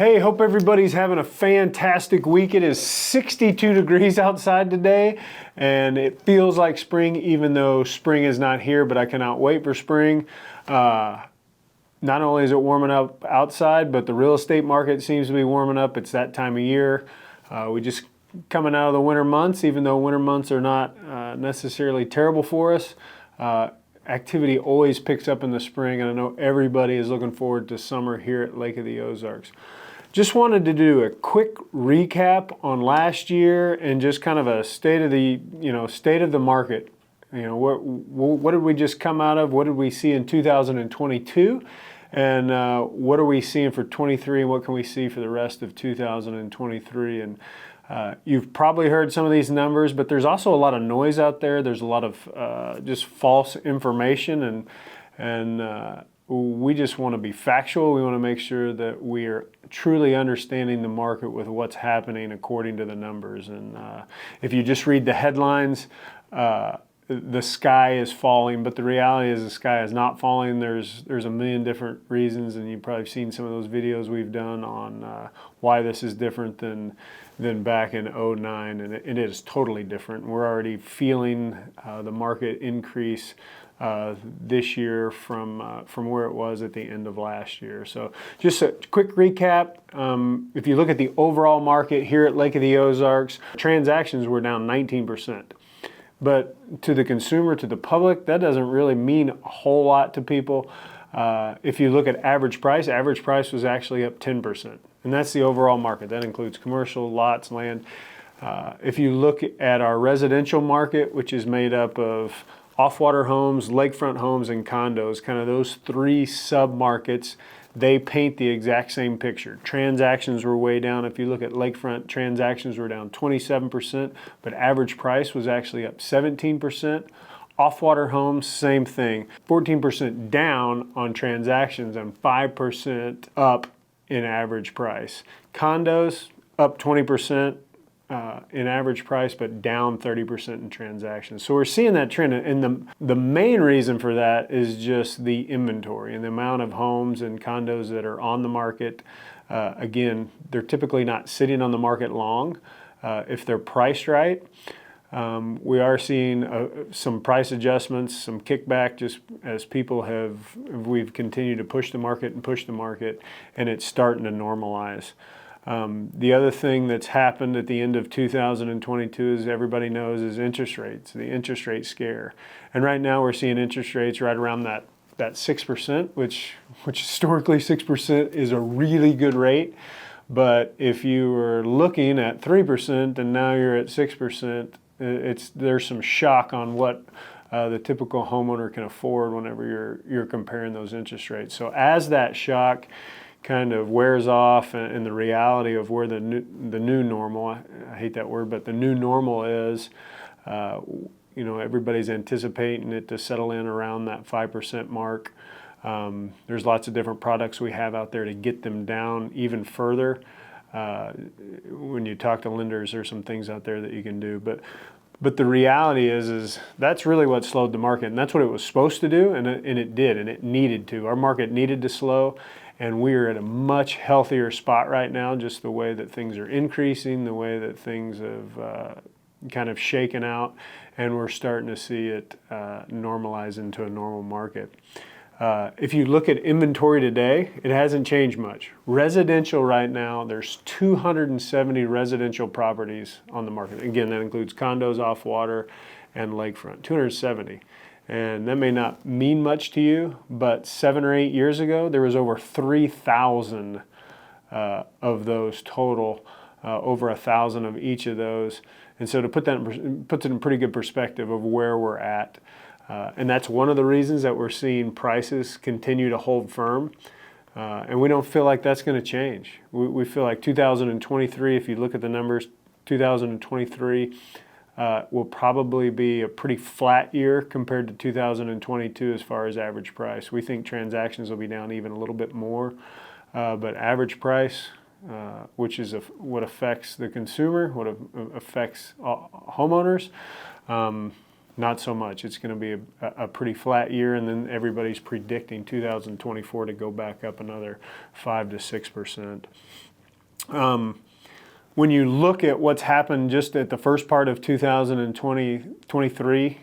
Hey, hope everybody's having a fantastic week. It is 62 degrees outside today, and it feels like spring, even though spring is not here, but I cannot wait for spring. Not only is it warming up outside, but the real estate market seems to be warming up. It's that time of year. We just coming out of the winter months, even though winter months are not necessarily terrible for us. Activity always picks up in the spring, and I know everybody is looking forward to summer here at Lake of the Ozarks. Just wanted to do a quick recap on last year and just kind of a state of the market. What did we just come out of? What did we see in 2022? And what are we seeing for 23, and what can we see for the rest of 2023? And you've probably heard some of these numbers, but there's also a lot of noise out there. There's a lot of just false information, and we just want to be factual. We want to make sure that we are truly understanding the market with what's happening according to the numbers. And if you just read the headlines, the sky is falling, but the reality is the sky is not falling. There's a million different reasons, and you've probably seen some of those videos we've done on why this is different than back in '09, and it is totally different. We're already feeling the market increase this year from where it was at the end of last year. So just a quick recap. If you look at the overall market here at Lake of the Ozarks, transactions were down 19%. But to the consumer, to the public, that doesn't really mean a whole lot to people. If you look at average price was actually up 10%. And that's the overall market. That includes commercial, lots, land. If you look at our residential market, which is made up of off-water homes, lakefront homes, and condos, kind of those three sub-markets, they paint the exact same picture. Transactions were way down. If you look at lakefront, transactions were down 27%, but average price was actually up 17%. Off-water homes, same thing. 14% down on transactions and 5% up in average price. Condos, up 20%. In average price, but down 30% in transactions. So we're seeing that trend, and the main reason for that is just the inventory and the amount of homes and condos that are on the market. Again, they're typically not sitting on the market long if they're priced right. We are seeing some price adjustments, some kickback, just as we've continued to push the market, and it's starting to normalize. The other thing that's happened at the end of 2022, as everybody knows, is interest rates, the interest rate scare. And right now we're seeing interest rates right around that 6%, which historically 6% is a really good rate. But if you were looking at 3% and now you're at 6%, there's some shock on what the typical homeowner can afford whenever you're comparing those interest rates. So as that shock kind of wears off, and the reality of where the new normal, I hate that word, but the new normal is, everybody's anticipating it to settle in around that 5% mark. There's lots of different products we have out there to get them down even further. When you talk to lenders, there's some things out there that you can do, but the reality is that's really what slowed the market, and that's what it was supposed to do, and it did, and it needed to. Our market needed to slow. And we are at a much healthier spot right now, just the way that things are increasing, the way that things have kind of shaken out, and we're starting to see it normalize into a normal market. If you look at inventory today, it hasn't changed much. Residential right now, there's 270 residential properties on the market. Again, that includes condos, off-water, and lakefront, 270. And that may not mean much to you, but 7 or 8 years ago, there was over 3,000 of those total, over 1,000 of each of those. And so to put that puts it in pretty good perspective of where we're at. And that's one of the reasons that we're seeing prices continue to hold firm. And we don't feel like that's going to change. We feel like 2023, if you look at the numbers, 2023, will probably be a pretty flat year compared to 2022 as far as average price. We think transactions will be down even a little bit more, but average price, which is what affects the consumer, what affects homeowners, not so much. It's going to be a pretty flat year, and then everybody's predicting 2024 to go back up another 5 to 6%. When you look at what's happened just at the first part of 2023,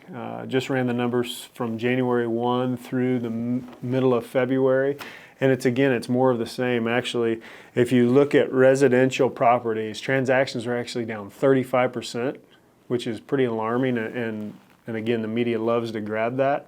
just ran the numbers from January 1 through the middle of February, and it's more of the same. Actually, if you look at residential properties, transactions are actually down 35%, which is pretty alarming, and again, the media loves to grab that.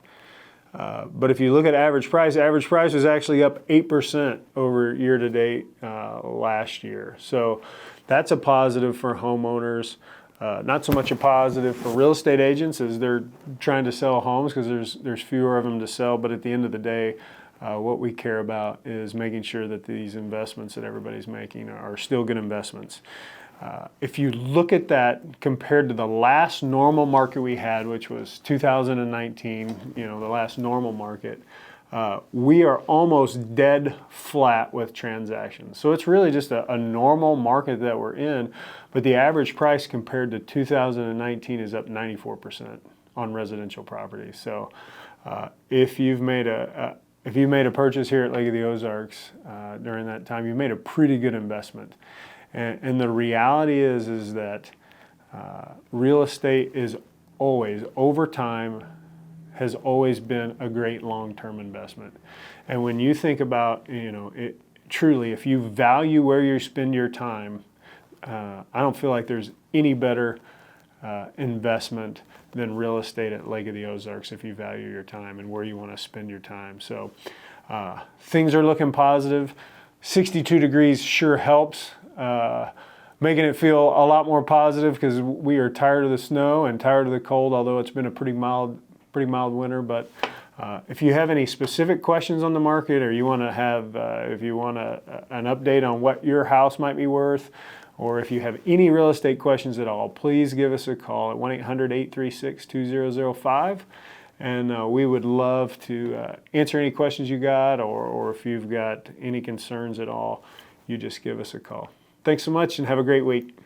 But if you look at average price was actually up 8% over year to date last year. So that's a positive for homeowners. Not so much a positive for real estate agents as they're trying to sell homes because there's fewer of them to sell. But at the end of the day, what we care about is making sure that these investments that everybody's making are still good investments. If you look at that compared to the last normal market we had, which was 2019, the last normal market, we are almost dead flat with transactions. So it's really just a normal market that we're in, but the average price compared to 2019 is up 94% on residential properties. So if you've made a purchase here at Lake of the Ozarks during that time, you made a pretty good investment. And the reality is that real estate is always, over time, has always been a great long-term investment. And when you think about, truly, if you value where you spend your time, I don't feel like there's any better investment than real estate at Lake of the Ozarks if you value your time and where you want to spend your time. So things are looking positive. 62 degrees sure helps. Making it feel a lot more positive because we are tired of the snow and tired of the cold, although it's been a pretty mild winter. But if you have any specific questions on the market, or you want to have, if you want an update on what your house might be worth, or if you have any real estate questions at all, please give us a call at 1-800-836-2005. And we would love to answer any questions you got, or if you've got any concerns at all, you just give us a call. Thanks so much and have a great week.